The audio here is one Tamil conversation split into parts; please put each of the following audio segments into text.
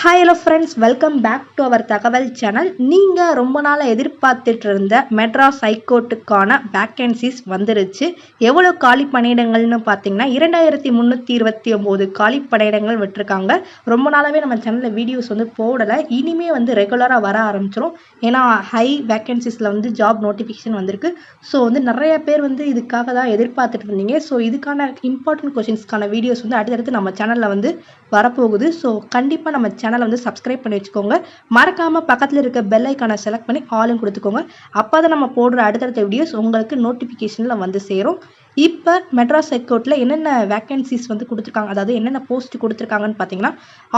Hi hello friends, welcome back to our தகவல் சேனல். நீங்கள் ரொம்ப நாளாக எதிர்பார்த்துட்டு இருந்த மெட்ராஸ் ஹைகோர்ட்டுக்கான வேக்கன்சிஸ் வந்துருச்சு. எவ்வளோ காலி பணியிடங்கள்னு பார்த்தீங்கன்னா 2329 காலி பணியிடங்கள் விட்டுருக்காங்க. ரொம்ப நாளாகவே நம்ம சேனலில் வீடியோஸ் போடலை. இனிமே ரெகுலராக வர ஆரம்பிச்சிடும். ஏன்னா ஹை வேக்கன்சிஸில் ஜாப் நோட்டிஃபிகேஷன் வந்திருக்கு. ஸோ நிறைய பேர் இதுக்காக தான் எதிர்பார்த்துட்டு இருந்தீங்க. ஸோ இதுக்கான இம்பார்ட்டன்ட் கொஷின்ஸ்க்கான வீடியோஸ் அடுத்தடுத்து நம்ம சேனலில் வரப்போகுது. ஸோ கண்டிப்பாக நம்ம சேனலை சப்ஸ்கிரைப் பண்ணி வச்சுக்கோங்க. மறக்காமல் பக்கத்தில் இருக்க பெல் ஐக்கானை செலக்ட் பண்ணி ஆலும் கொடுத்துக்கோங்க. அப்போ தான் நம்ம போடுற அடுத்தடுத்த வீடியோஸ் உங்களுக்கு நோட்டிஃபிகேஷனில் சேரும். இப்போ மெட்ராஸ் ஹைகோர்ட்டில் என்னென்ன வேக்கன்சிஸ் கொடுத்துருக்காங்க, அதாவது என்னென்ன போஸ்ட் கொடுத்துருக்காங்கன்னு பார்த்தீங்கன்னா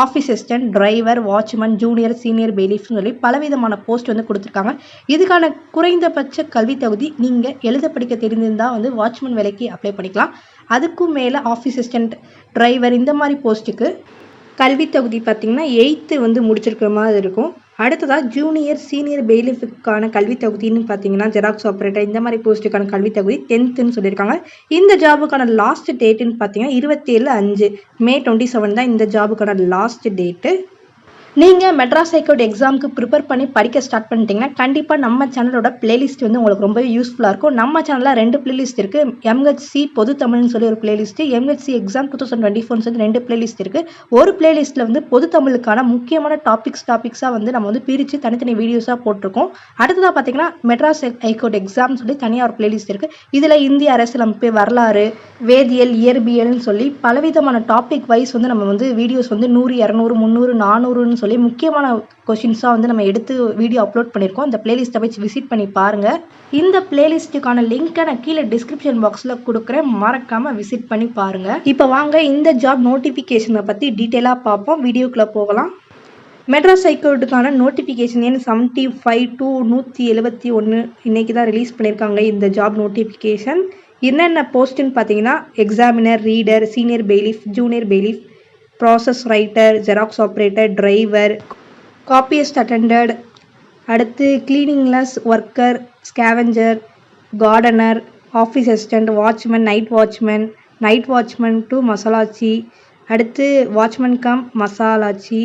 office assistant, driver, watchman, junior, senior பெயிலிஃப்னு சொல்லி பலவிதமான போஸ்ட் கொடுத்துருக்காங்க. இதுக்கான குறைந்தபட்ச கல்வி தகுதி நீங்கள் எழுத படிக்க தெரிந்திருந்தால் வாட்ச்மேன் வேலைக்கு அப்ளை பண்ணிக்கலாம். அதுக்கும் மேலே ஆஃபீஸ் அசிஸ்டன்ட், டிரைவர் இந்த மாதிரி போஸ்ட்டுக்கு கல்வி தகுதி பார்த்திங்கன்னா 8th முடிச்சிருக்கிற மாதிரி இருக்கும். அடுத்ததாக ஜூனியர், சீனியர் பெயிலிஃபுக்கான கல்வி தகுதின்னு பார்த்தீங்கன்னா ஜெராக்ஸ் ஆப்ரேட்டர் இந்த மாதிரி போஸ்ட்டுக்கான கல்வி தகுதி 10th சொல்லியிருக்காங்க. இந்த ஜாபுக்கான லாஸ்ட் டேட்டுன்னு பார்த்தீங்கன்னா 27/5 May 27 தான் இந்த ஜாபுக்கான லாஸ்ட் டேட்டு. நீங்கள் மெட்ராஸ் ஹைகோர்ட் எக்ஸாமுக்கு ப்ரிப்பேர் பண்ணி படிக்க ஸ்டார்ட் பண்ணிட்டீங்கன்னா கண்டிப்பாக நம்ம சேனலோட பிளேலிஸ்ட் உங்களுக்கு ரொம்பவே யூஸ்ஃபுல்லாக இருக்கும். நம்ம சேனலில் 2 பிளேலிஸ்ட் இருக்குது. MHC பொது தமிழ்னு சொல்லி ஒரு பிளேலிஸ்ட்டு, MHC எக்ஸாம் 2024 சொல்லி 2 பிளேலிஸ்ட் இருக்குது. ஒரு பிளேலிஸ்ட்டில் பொது தமிழுக்கான முக்கியமான டாபிக்ஸாக நம்ம பிரித்து தனித்தனி வீடியோஸாக போட்டிருக்கோம். அடுத்ததாக பார்த்தீங்கன்னா மெட்ராஸ் ஹைகோர்ட் எக்ஸாம் சொல்லி தனியாக ஒரு பிளேலிஸ்ட் இருக்குது. இதில் இந்திய அரசியலமைப்பு, வரலாறு, வேதியியல், இயற்பியல்னு சொல்லி பலவிதமான டாபிக் வைஸ் நம்ம வீடியோஸ் 100, 200, 300, 400ன்னு சொல்லி முக்கியமான கொஷின்ஸாக நம்ம எடுத்து வீடியோ அப்லோட் பண்ணியிருக்கோம். இந்த பிளேலிஸ்ட்டை வச்சு விசிட் பண்ணி பாருங்கள். இந்த பிளேலிஸ்ட்டுக்கான லிங்க்கை நான் கீழே டிஸ்கிரிப்ஷன் பாக்ஸில் கொடுக்குறேன், மறக்காமல் விசிட் பண்ணி பாருங்கள். இப்போ வாங்க இந்த ஜாப் நோட்டிஃபிகேஷனை பற்றி டீட்டெயிலாக பார்ப்போம். வீடியோக்குள்ளே போகலாம். மெட்ராஸ் ஹைகோர்ட்டுக்கான நோட்டிஃபிகேஷன் எண் 75/171 இன்னைக்கு தான் ரிலீஸ் பண்ணியிருக்காங்க. இந்த ஜாப் நோட்டிஃபிகேஷன் என்னென்ன போஸ்ட்டுன்னு பார்த்தீங்கன்னா examiner, reader, senior bailiff, junior bailiff, process writer, xerox operator, driver, copyist attender, அடுத்து cleanliness worker, scavenger, gardener, office assistant, watchman, night watchman to மசாலாச்சி, அடுத்து வாட்ச்மேன் கம் மசாலாச்சி,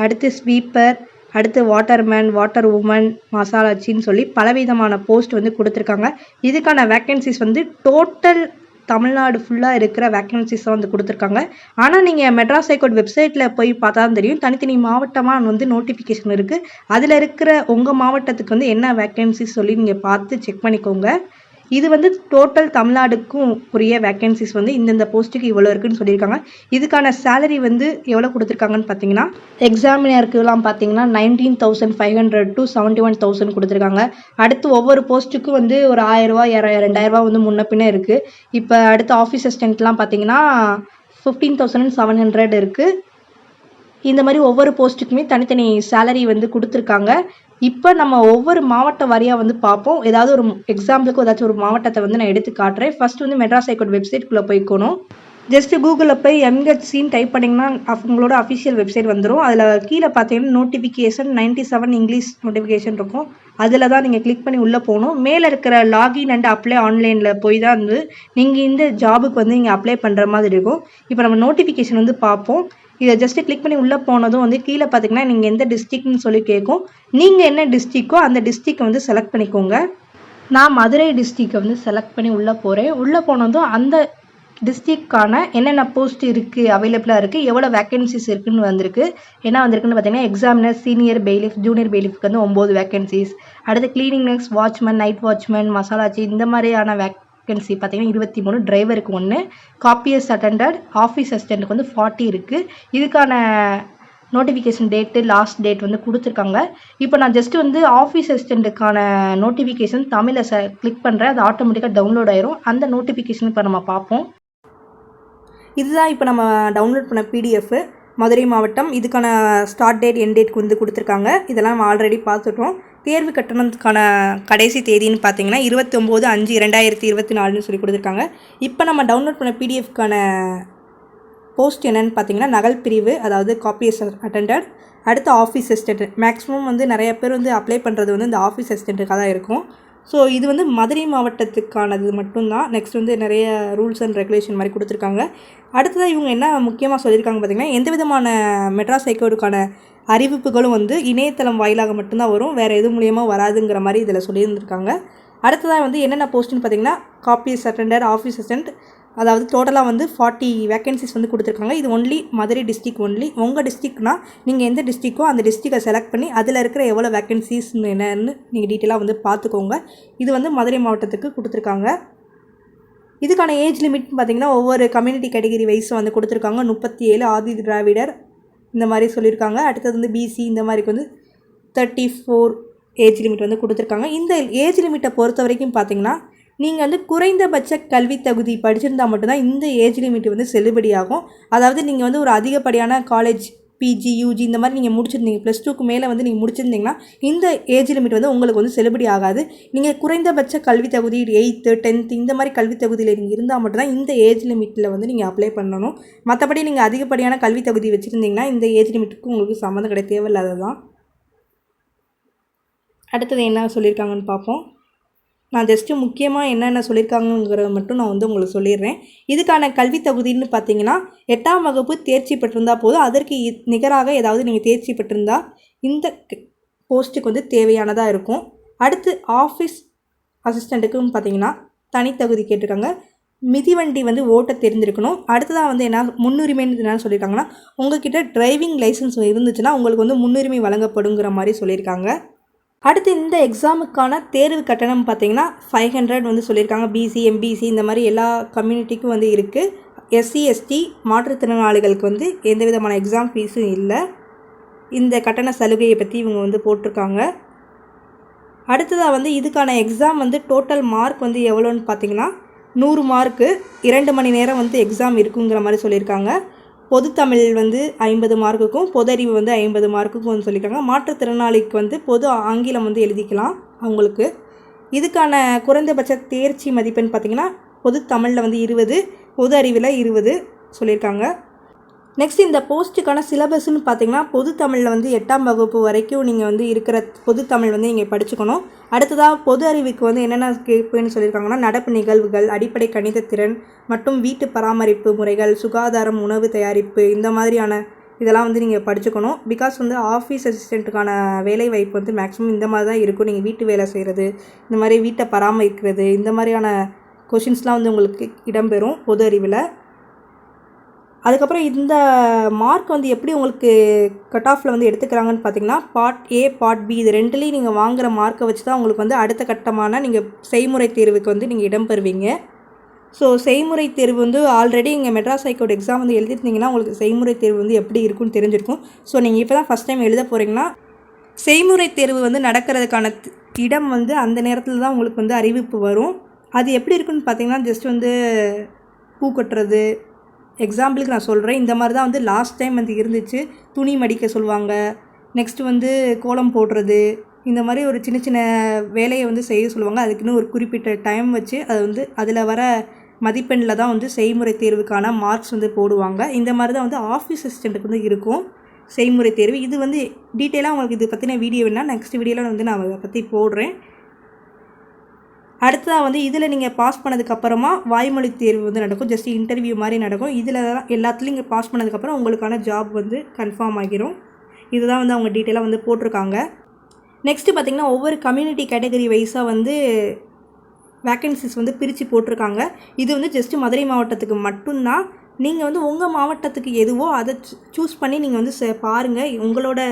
அடுத்து ஸ்வீப்பர், அடுத்து வாட்டர்மேன், வாட்டர் உமன், மசாலாச்சின்னு சொல்லி பலவிதமான போஸ்ட் கொடுத்துருக்காங்க. இதுக்கான வேக்கன்சிஸ் டோட்டல் தமிழ்நாடு ஃபுல்லாக இருக்கிற வேக்கன்சிஸை கொடுத்துருக்காங்க. ஆனால் நீங்கள் மெட்ராஸ் ஹைகோர்ட் வெப்சைட்டில் போய் பார்த்தா தான் தெரியும், தனித்தனி மாவட்டமாக நோட்டிஃபிகேஷன் இருக்குது. அதில் இருக்கிற உங்கள் மாவட்டத்துக்கு என்ன வேக்கன்சிஸ் சொல்லி நீங்கள் பார்த்து செக் பண்ணிக்கோங்க. இது டோட்டல் தமிழ்நாடுக்கும் உரிய வேக்கன்சிஸ் இந்தந்த போஸ்ட்டுக்கு இவ்வளோ இருக்குன்னு சொல்லியிருக்காங்க. இதுக்கான சேலரி எவ்வளோ கொடுத்துருக்காங்கன்னு பார்த்தீங்கன்னா எக்ஸாமினருக்குலாம் பார்த்தீங்கன்னா 19,500 to 71,000 கொடுத்துருக்காங்க. அடுத்து ஒவ்வொரு போஸ்ட்டுக்கும் ஒரு 1000 2000 முன்ன பின்ன இருக்குது. இப்போ அடுத்து ஆஃபீஸ் அசிஸ்டண்ட்லாம் பார்த்தீங்கன்னா 15,700 இருக்குது. இந்த மாதிரி ஒவ்வொரு போஸ்ட்டுக்குமே தனித்தனி சேலரி கொடுத்துருக்காங்க. இப்போ நம்ம ஒவ்வொரு மாவட்ட வாரியாக பார்ப்போம். ஏதாவது ஒரு எக்ஸாம்பிளுக்கு ஏதாச்சும் ஒரு மாவட்டத்தை நான் எடுத்து காட்டுறேன். ஃபர்ஸ்ட் மெட்ராஸ் ஹைகோர்ட் வெப்சைட்குள்ளே போய்க்கணும். ஜஸ்ட் கூகுளில் போய் MHCன்னு டைப் பண்ணிங்கன்னா அவங்களோட அஃபிஷியல் வெப்சைட் வந்துடும். அதில் கீழே பார்த்தீங்கன்னா நோட்டிஃபிகேஷன் 97 இங்கிலீஷ் நோட்டிஃபிகேஷன் இருக்கும். அதில் தான் நீங்கள் கிளிக் பண்ணி உள்ளே போகணும். மேலே இருக்கிற லாகின் அண்ட் அப்ளை ஆன்லைனில் போய் தான் நீங்கள் இந்த ஜாபுக்கு நீங்கள் அப்ளை பண்ணுற மாதிரி இருக்கும். இப்போ நம்ம நோட்டிஃபிகேஷன் பார்ப்போம். இதை ஜஸ்ட்டு கிளிக் பண்ணி உள்ளே போனதும் கீழே பார்த்தீங்கன்னா நீங்கள் எந்த டிஸ்ட்ரிக்ட்னு சொல்லி கேட்கும். நீங்கள் என்ன டிஸ்ட்ரிக்கோ அந்த டிஸ்ட்ரிக்டை செலக்ட் பண்ணிக்கோங்க. நான் மதுரை டிஸ்ட்ரிக்டை செலக்ட் பண்ணி உள்ளே போகிறேன். உள்ளே போனதும் அந்த டிஸ்ட்ரிக்டான என்னென்ன போஸ்ட் இருக்குது, அவைலபிளாக இருக்குது, எவ்வளோ வேக்கன்சிஸ் இருக்குதுன்னு வந்திருக்கு. என்ன வந்திருக்குன்னு பார்த்தீங்கன்னா எக்ஸாமினர், சீனியர் பெயிலிஃப், ஜூனியர் பெயிலிஃப்க்கு 9 வேக்கன்சிஸ். அடுத்து கிளீனிங்னஸ், வாட்ச்மேன், நைட் வாட்ச்மேன், மசாலாச்சி இந்த மாதிரியான வேக்கன்சி பார்த்தீங்கன்னா 23, டிரைவருக்கு 1, காப்பியஸ் அட்டெண்டட், ஆஃபீஸ் அசிஸ்டண்ட்டுக்கு 40 இருக்குது. இதுக்கான நோட்டிஃபிகேஷன் டேட்டு, லாஸ்ட் டேட் கொடுத்துருக்காங்க. இப்போ நான் ஜஸ்ட்டு ஆஃபீஸ் அசிஸ்டண்ட்டுக்கான நோட்டிஃபிகேஷன் தமிழில் கிளிக் பண்ணுறேன். அது ஆட்டோமேட்டிக்காக டவுன்லோட் ஆயிரும். அந்த நோட்டிஃபிகேஷன் இப்போ நம்ம பார்ப்போம். இதுதான் இப்போ நம்ம டவுன்லோட் பண்ண PDF. மதுரை மாவட்டம், இதுக்கான ஸ்டார்ட் டேட், எண்ட் டேட் கொடுத்துருக்காங்க. இதெல்லாம் நம்ம ஆல்ரெடி பார்த்துட்டோம். தேர்வு கட்டணத்துக்கான கடைசி தேதின்னு பார்த்தீங்கன்னா 29/5/2024 சொல்லி கொடுத்துருக்காங்க. இப்போ நம்ம டவுன்லோட் பண்ண PDFக்கான போஸ்ட் என்னென்னு பார்த்தீங்கன்னா நகல் பிரிவு, அதாவது காப்பியஸ் அட்டெண்டட், அடுத்து ஆஃபீஸ் அசிஸ்டண்ட். மேக்ஸிமம் நிறைய பேர் அப்ளை பண்ணுறது இந்த ஆஃபீஸ் அசிஸ்டண்ட்டுக்காக தான் இருக்கும். ஸோ இது மதுரை மாவட்டத்துக்கானது மட்டும்தான். நெக்ஸ்ட் நிறைய ரூல்ஸ் அண்ட் ரெகுலேஷன் மாதிரி கொடுத்துருக்காங்க. அடுத்ததாக இவங்க என்ன முக்கியமாக சொல்லியிருக்காங்க பார்த்திங்கன்னா, எந்த விதமான மெட்ராஸ் ஹைகோர்ட்டுக்கான அறிவிப்புகளும் வந்து இணையதளம் வாயிலாக மட்டும்தான் வரும், வேறு எது மூலியமாக வராதுங்கிற மாதிரி இதில் சொல்லியிருந்திருக்காங்க. அடுத்ததாக வந்து என்னென்ன போஸ்ட்டுன்னு பார்த்தீங்கன்னா காப்பீஸ் அட்டெண்டர், ஆஃபீஸ் அசிஸ்டன்ட், அதாவது டோட்டலாக வந்து 40 வேக்கன்சிஸ் வந்து கொடுத்துருக்காங்க. இது ஒன்லி மதுரை டிஸ்ட்ரிக் ஒன்லி. உங்கள் டிஸ்ட்ரிக்னா நீங்கள் எந்த டிஸ்ட்ரிக்கோ அந்த டிஸ்ட்ரிக்டை செலக்ட் பண்ணி அதில் இருக்கிற எவ்வளோ வேக்கன்சிஸ் என்னன்னு நீங்கள் டீட்டெயிலாக வந்து பார்த்துக்கோங்க. இது வந்து மதுரை மாவட்டத்துக்கு கொடுத்துருக்காங்க. இதுக்கான ஏஜ் லிமிட்னு பார்த்திங்கன்னா ஒவ்வொரு கம்யூனிட்டி கேட்டகரி வைஸும் வந்து கொடுத்துருக்காங்க. 37 ஆதி திராவிடர் இந்த மாதிரி சொல்லியிருக்காங்க. அடுத்தது வந்து பிசி இந்த மாதிரிக்கு வந்து 34 ஏஜ் லிமிட் வந்து கொடுத்துருக்காங்க. இந்த ஏஜ் லிமிட்டை பொறுத்த வரைக்கும் பார்த்திங்கன்னா நீங்கள் வந்து குறைந்தபட்ச கல்வி தகுதி படிச்சிருந்தால் மட்டும்தான் இந்த ஏஜ் லிமிட் வந்து செல்லுபடியாகும். அதாவது நீங்கள் வந்து ஒரு அதிகப்படியான காலேஜ் பிஜி யூஜி இந்த மாதிரி நீங்கள் முடிச்சிருந்தீங்க, +2க்கு மேலே வந்து நீங்கள் முடிச்சிருந்தீங்கன்னா இந்த ஏஜ் லிமிட் வந்து உங்களுக்கு வந்து செல்லுபடி ஆகாது. நீங்கள் குறைந்தபட்ச கல்வி தகுதி 8th 10th இந்த மாதிரி கல்வி தகுதியில் நீங்கள் இருந்தால் மட்டும்தான் இந்த ஏஜ் லிமிட்டில் வந்து நீங்கள் அப்ளை பண்ணணும். மற்றபடி நீங்கள் அதிகப்படியான கல்வி தகுதி வச்சுருந்தீங்கன்னா இந்த ஏஜ் லிமிட்டுக்கு உங்களுக்கு சம்மந்தம் கிடையாது, தேவையில்லாததான். அடுத்தது என்ன சொல்லியிருக்காங்கன்னு பார்ப்போம். நான் ஜஸ்ட்டு முக்கியமாக என்னென்ன சொல்லியிருக்காங்கங்கிறத மட்டும் நான் வந்து உங்களுக்கு சொல்லிடுறேன். இதுக்கான கல்வி தகுதின்னு பார்த்தீங்கன்னா 8ஆம் வகுப்பு தேர்ச்சி பெற்றிருந்தால் போதும். அதற்கு நிகராக ஏதாவது நீங்கள் தேர்ச்சி பெற்றிருந்தால் இந்த போஸ்ட்டுக்கு வந்து தேவையானதாக இருக்கும். அடுத்து ஆஃபீஸ் அசிஸ்டண்ட்டுக்குன்னு பார்த்தீங்கன்னா தனித்தகுதி கேட்டிருக்காங்க. மிதிவண்டி வந்து ஓட்ட தெரிஞ்சிருக்கணும். அடுத்ததாக வந்து என்ன முன்னுரிமைன்னு என்னென்னு சொல்லியிருக்காங்கன்னா உங்கள்கிட்ட டிரைவிங் லைசன்ஸ் இருந்துச்சுன்னா உங்களுக்கு வந்து முன்னுரிமை வழங்கப்படுங்கிற மாதிரி சொல்லியிருக்காங்க. அடுத்து இந்த எக்ஸாமுக்கான தேர்வு கட்டணம் பார்த்திங்கன்னா 500 வந்து சொல்லியிருக்காங்க. பிசி எம்பிசி இந்த மாதிரி எல்லா கம்யூனிட்டிக்கும் வந்து இருக்குது. எஸ்சி எஸ்டி மாற்றுத்திறனாளிகளுக்கு வந்து எந்த விதமான எக்ஸாம் ஃபீஸும் இல்லை. இந்த கட்டண சலுகையை பற்றி இவங்க வந்து போட்டிருக்காங்க. அடுத்ததாக வந்து இதுக்கான எக்ஸாம் வந்து டோட்டல் மார்க் வந்து எவ்வளோன்னு பார்த்திங்கன்னா 100 மார்க்கு 2 மணி நேரம் வந்து எக்ஸாம் இருக்குங்கிற மாதிரி சொல்லியிருக்காங்க. பொதுத்தமிழ் வந்து 50 மார்க்குக்கும் பொது அறிவு வந்து 50 மார்க்குக்கும் வந்து சொல்லியிருக்காங்க. மாற்றுத்திறனாளிக்கு வந்து பொது ஆங்கிலம் வந்து எழுதிக்கலாம் அவங்களுக்கு. இதுக்கான குறைந்தபட்ச தேர்ச்சி மதிப்பெண் பார்த்திங்கன்னா பொது தமிழில் வந்து 20, பொது அறிவில் 20 சொல்லியிருக்காங்க. நெக்ஸ்ட் இந்த போஸ்ட்டுக்கான சிலபஸ்ன்னு பார்த்திங்கன்னா பொது தமிழில் வந்து 8ஆம் வகுப்பு வரைக்கும் நீங்கள் வந்து இருக்கிற பொது தமிழ் வந்து நீங்கள் படிச்சுக்கணும். அடுத்ததாக பொது அறிவுக்கு வந்து என்னென்ன கேட்புன்னு சொல்லியிருக்காங்கன்னா நடப்பு நிகழ்வுகள், அடிப்படை கணித திறன் மற்றும் வீட்டு பராமரிப்பு முறைகள், சுகாதாரம், உணவு தயாரிப்பு இந்த மாதிரியான இதெல்லாம் வந்து நீங்கள் படிச்சுக்கணும். பிகாஸ் வந்து ஆஃபீஸ் அசிஸ்டண்ட்டுக்கான வேலை வாய்ப்பு வந்து மேக்ஸிமம் இந்த மாதிரி தான் இருக்கும். நீங்கள் வீட்டு வேலை செய்கிறது, இந்த மாதிரி வீட்டை பராமரிக்கிறது, இந்த மாதிரியான கொஷின்ஸ்லாம் வந்து உங்களுக்கு இடம்பெறும் பொது அறிவில். அதுக்கப்புறம் இந்த மார்க் வந்து எப்படி உங்களுக்கு கட் ஆஃபில் வந்து எடுத்துக்கிறாங்கன்னு பார்த்தீங்கன்னா பார்ட் ஏ பார்ட் பி இது ரெண்டுலேயும் நீங்கள் வாங்குகிற மார்க்கை வச்சு தான் உங்களுக்கு வந்து அடுத்த கட்டமான நீங்கள் செய்முறை தேர்வுக்கு வந்து நீங்கள் இடம்பெறுவீங்க. ஸோ செய்முறை தேர்வு வந்து ஆல்ரெடி இங்கே மெட்ராஸ் ஹைகோர்ட் எக்ஸாம் வந்து எழுதிருந்தீங்கன்னா உங்களுக்கு செய்முறை தேர்வு வந்து எப்படி இருக்குன்னு தெரிஞ்சிருக்கும். ஸோ நீங்கள் இப்போ தான் ஃபஸ்ட் டைம் எழுத போகிறீங்கன்னா செய்முறை தேர்வு வந்து நடக்கிறதுக்கான இடம் வந்து அந்த நேரத்தில் தான் உங்களுக்கு வந்து அறிவிப்பு வரும். அது எப்படி இருக்குன்னு பார்த்தீங்கன்னா ஜஸ்ட் வந்து பூ கட்டுறது, எக்ஸாம்பிளுக்கு நான் சொல்கிறேன், இந்த மாதிரி தான் வந்து லாஸ்ட் டைம் வந்து இருந்துச்சு. துணி மடிக்க சொல்லுவாங்க, நெக்ஸ்ட்டு வந்து கோலம் போடுறது, இந்த மாதிரி ஒரு சின்ன சின்ன வேலையை வந்து செய்ய சொல்லுவாங்க. அதுக்குன்னு ஒரு குறிப்பிட்ட டைம் வச்சு அது வந்து அதில் வர மதிப்பெண்ணில் தான் வந்து செய்முறை தேர்வுக்கான மார்க்ஸ் வந்து போடுவாங்க. இந்த மாதிரி தான் வந்து ஆஃபீஸ் அசிஸ்டண்ட்டுக்கு வந்து இருக்கும் செய்முறை தேர்வு. இது வந்து டீட்டெயிலாக உங்களுக்கு இது பற்றின வீடியோ வேணால் நெக்ஸ்ட் வீடியோவில் வந்து நான் அதை பற்றி போடுறேன். அடுத்ததாக வந்து இதில் நீங்கள் பாஸ் பண்ணதுக்கப்புறமா வாய்மொழி தேர்வு வந்து நடக்கும். ஜஸ்ட் இன்டர்வியூ மாதிரி நடக்கும். இதில் எல்லாத்துலேயும் நீங்கள் பாஸ் பண்ணதுக்கப்புறம் உங்களுக்கான ஜாப் வந்து கன்ஃபார்ம் ஆகிரும். இதுதான் வந்து அவங்க டீட்டெயிலாக வந்து போட்டிருக்காங்க. நெக்ஸ்ட்டு பார்த்திங்கன்னா ஒவ்வொரு கம்யூனிட்டி கேட்டகரி வைஸாக வந்து வேக்கன்சிஸ் வந்து பிரித்து போட்டிருக்காங்க. இது வந்து ஜஸ்ட்டு மதுரை மாவட்டத்துக்கு மட்டும்தான். நீங்கள் வந்து உங்கள் மாவட்டத்துக்கு எதுவோ அதை சூஸ் பண்ணி நீங்கள் வந்து பாருங்கள். உங்களோட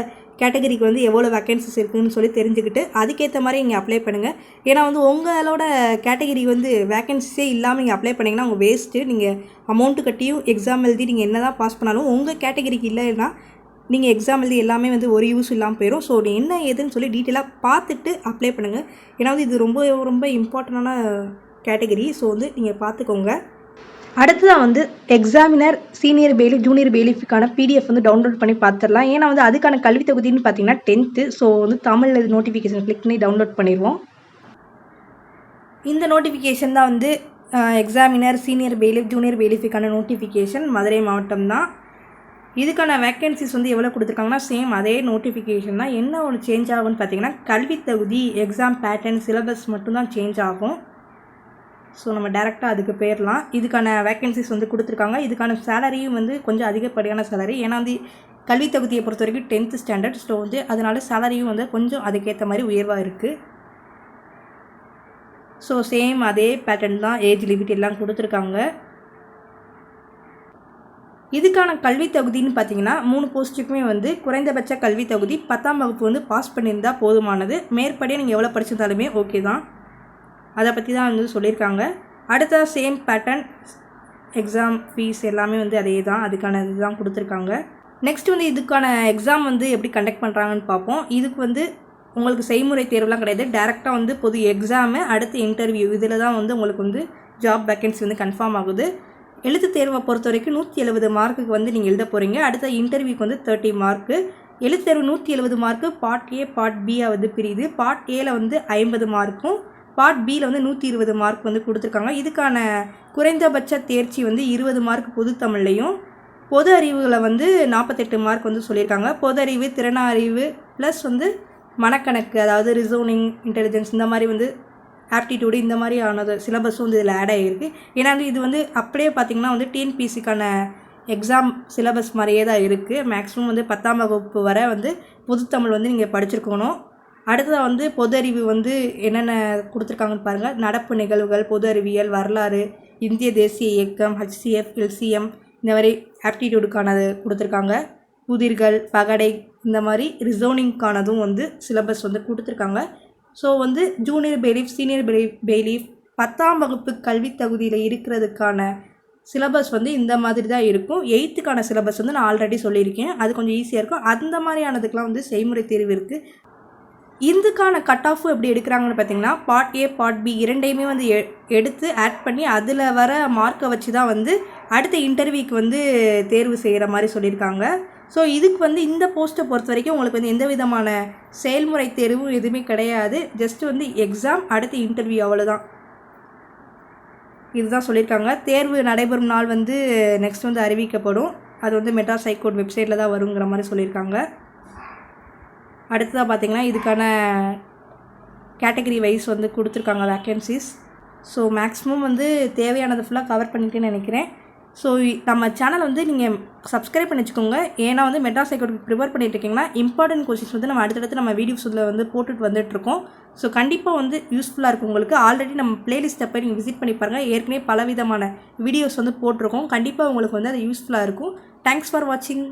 கேட்டகரிக்கு வந்து எவ்வளோ வேக்கன்சிஸ் இருக்குதுன்னு சொல்லி தெரிஞ்சுக்கிட்டு அதுக்கேற்ற மாதிரி நீங்கள் அப்ளை பண்ணுங்கள். ஏன்னா வந்து உங்களோட கேட்டகரி வந்து வேக்கன்சிஸே இல்லாமல் நீங்கள் அப்ளை பண்ணிங்கன்னா அவங்க வேஸ்ட்டு. நீங்கள் அமௌண்ட்டு கட்டியும் எக்ஸாம் எழுதி நீங்கள் என்ன தான் பாஸ் பண்ணாலும் உங்கள் கேட்டகரிக்கு இல்லைன்னா நீங்கள் எக்ஸாம் எழுதி எல்லாமே வந்து ஒரு யூஸ் இல்லாமல் போயிடும். ஸோ என்ன ஏதுன்னு சொல்லி டீட்டெயிலாக பார்த்துட்டு அப்ளை பண்ணுங்கள். ஏன்னா வந்து இது ரொம்ப ரொம்ப இம்பார்ட்டண்டான கேட்டகரி. ஸோ வந்து நீங்கள் பார்த்துக்கோங்க. அடுத்ததாக வந்து எக்ஸாமினர் சீனியர் பெயிலிஃப் ஜூனியர் பெயிலிஃப்க்கான பிடிஎஃப் வந்து டவுன்லோட் பண்ணி பார்த்துடலாம். ஏன்னா வந்து அதுக்கான கல்வி தகுதின்னு பார்த்தீங்கன்னா 10th. ஸோ வந்து தமிழில் நோட்டிஃபிகேஷன் கிளிக் பண்ணி டவுன்லோட் பண்ணிடுவோம். இந்த நோட்டிஃபிகேஷன் தான் வந்து எக்ஸாமினர் சீனியர் பெயிலிஃப் ஜூனியர் பெயிலிஃப்க்கான நோட்டிஃபிகேஷன் மதுரை மாவட்டம் தான். இதுக்கான வேக்கன்சிஸ் வந்து எவ்வளோ கொடுத்துருக்காங்கன்னா சேம் அதே நோட்டிஃபிகேஷன் தான். என்ன ஒன்று சேஞ்ச் ஆகும்னு பார்த்தீங்கன்னா கல்வி தகுதி, எக்ஸாம் பேட்டர்ன், சிலபஸ் மட்டும்தான் சேஞ்ச் ஆகும். ஸோ நம்ம டேரெக்டாக அதுக்கு போயிடலாம். இதுக்கான வேக்கன்சிஸ் வந்து கொடுத்துருக்காங்க. இதுக்கான சேலரியும் வந்து கொஞ்சம் அதிகப்படியான சேலரி. ஏன்னா வந்து கல்வி தகுதியை பொறுத்த வரைக்கும் 10th ஸ்டாண்டர்ட். ஸோ வந்து அதனால சேலரியும் வந்து கொஞ்சம் அதுக்கேற்ற மாதிரி உயர்வாக இருக்குது. ஸோ சேம் அதே பேட்டர்ன் தான், ஏஜ் லிமிட் எல்லாம் கொடுத்துருக்காங்க. இதுக்கான கல்வி தகுதின்னு பார்த்தீங்கன்னா 3 போஸ்ட்டுக்குமே வந்து குறைந்தபட்ச கல்வி தகுதி 10ஆம் வகுப்பு வந்து பாஸ் பண்ணியிருந்தால் போதுமானது. மேற்படியாக நீங்கள் எவ்வளோ படிச்சிருந்தாலுமே ஓகே தான். அதை பற்றி தான் வந்து சொல்லியிருக்காங்க. அடுத்த சேம் பேட்டர்ன், எக்ஸாம் ஃபீஸ் எல்லாமே வந்து அதே தான், அதுக்கான இதுதான் கொடுத்துருக்காங்க. நெக்ஸ்ட் வந்து இதுக்கான எக்ஸாம் வந்து எப்படி கண்டக்ட் பண்ணுறாங்கன்னு பார்ப்போம். இதுக்கு வந்து உங்களுக்கு செய்முறை தேர்வுலாம் கிடையாது. டேரெக்டாக வந்து பொது எக்ஸாமு, அடுத்து இன்டர்வியூ, இதில் தான் வந்து உங்களுக்கு வந்து ஜாப் வேக்கன்சி வந்து கன்ஃபார்ம் ஆகுது. எழுத்து தேர்வை பொறுத்த வரைக்கும் 170 மார்க்குக்கு வந்து நீங்கள் எழுத போகிறீங்க. அடுத்த இன்டர்வியூக்கு வந்து 30 மார்க்கு. எழுத்து தேர்வு 170 மார்க்கு பார்ட் ஏ பார்ட் பியாக வந்து பிரியுது. பார்ட் ஏல வந்து 50 மார்க்கும், பார்ட் பியில் வந்து 120 மார்க் வந்து கொடுத்துருக்காங்க. இதுக்கான குறைந்தபட்ச தேர்ச்சி வந்து 20 மார்க் பொது தமிழ்லையும், பொது அறிவுகளை வந்து 48 மார்க் வந்து சொல்லியிருக்காங்க. பொது அறிவு, திறனாய்வு ப்ளஸ் வந்து மனக்கணக்கு, அதாவது ரிசோனிங் இன்டெலிஜென்ஸ், இந்த மாதிரி வந்து ஆப்டிடியூடு, இந்த மாதிரி ஆனது சிலபஸும் வந்து இதில் ஆட் ஆகிருக்கு. ஏன்னா வந்து இது வந்து அப்படியே பார்த்திங்கன்னா வந்து டிஎன்பிசிக்கான எக்ஸாம் சிலபஸ் மாதிரியே தான் இருக்குது. மேக்ஸிமம் வந்து 10ஆம் வகுப்பு வரை வந்து பொதுத்தமிழ் வந்து நீங்கள் படிச்சிருக்கணும். அடுத்ததாக வந்து பொது அறிவு வந்து என்னென்ன கொடுத்துருக்காங்கன்னு பாருங்கள். நடப்பு நிகழ்வுகள், பொது அறிவியல், வரலாறு, இந்திய தேசிய இயக்கம், HCF, LCM, இந்த மாதிரி ஆப்டிடியூடுக்கானது கொடுத்துருக்காங்க. புதிர்கள், பகடை, இந்த மாதிரி ரிசோனிங்க்கானதும் வந்து சிலபஸ் வந்து கொடுத்துருக்காங்க. ஸோ வந்து ஜூனியர் பெய்லீஃப், சீனியர் பெய்லீஃப் 10ஆம் வகுப்பு கல்வி தகுதியில் இருக்கிறதுக்கான சிலபஸ் வந்து இந்த மாதிரி தான் இருக்கும். 8க்கான சிலபஸ் வந்து நான் ஆல்ரெடி சொல்லியிருக்கேன், அது கொஞ்சம் ஈஸியாக இருக்கும். அந்த மாதிரியானதுக்கெலாம் வந்து செய்முறை தேர்வு இருக்குது. இதுக்கான கட் ஆஃபும் எப்படி எடுக்கிறாங்கன்னு பார்த்தீங்கன்னா, பார்ட் ஏ பார்ட் பி இரண்டையுமே வந்து எடுத்து ஆட் பண்ணி அதில் வர மார்க்கை வச்சு தான் வந்து அடுத்த இன்டர்வியூக்கு வந்து தேர்வு செய்கிற மாதிரி சொல்லியிருக்காங்க. ஸோ இதுக்கு வந்து இந்த போஸ்ட்டை பொறுத்த வரைக்கும் உங்களுக்கு வந்து எந்த விதமான செயல்முறை தேர்வும் எதுவுமே கிடையாது. ஜஸ்ட் வந்து எக்ஸாம், அடுத்த இன்டர்வியூ, அவ்வளோதான். இதுதான் சொல்லியிருக்காங்க. தேர்வு நடைபெறும் நாள் வந்து நெக்ஸ்ட் வந்து அறிவிக்கப்படும். அது வந்து மெட்ராஸ் ஹைகோர்ட் வெப்சைட்டில் தான் வருங்கிற மாதிரி சொல்லியிருக்காங்க. அடுத்ததாக பார்த்திங்கன்னா இதுக்கான கேட்டகரி வைஸ் வந்து கொடுத்துருக்காங்க வேக்கன்சிஸ். ஸோ மேக்ஸிமம் வந்து தேவையானது ஃபுல்லாக கவர் பண்ணிட்டேன்னு நினைக்கிறேன். ஸோ நம்ம சேனல் வந்து நீங்கள் சப்ஸ்கிரைப் பண்ணி வச்சுக்கோங்க. ஏன்னா வந்து மெட்ராஸ் ஹைகோர்ட்டுக்கு ப்ரிப்பேர் பண்ணிட்டு இருக்கீங்கன்னா இம்பார்ட்டன்ட் கொஸ்டின்ஸ் வந்து நம்ம அடுத்தடுத்து நம்ம வீடியோஸில் வந்து போட்டுட்டு வந்துட்டுருக்கோம். ஸோ கண்டிப்பாக வந்து யூஸ்ஃபுல்லாக இருக்கும் உங்களுக்கு. ஆல்ரெடி நம்ம பிளேலிஸ்ட்டை போய் நீங்கள் விசிட் பண்ணி பாருங்கள். ஏற்கனவே பலவிதமான வீடியோஸ் வந்து போட்டிருக்கோம். கண்டிப்பாக உங்களுக்கு வந்து அது யூஸ்ஃபுல்லாக இருக்கும். தேங்க்ஸ் ஃபார் வாட்சிங்.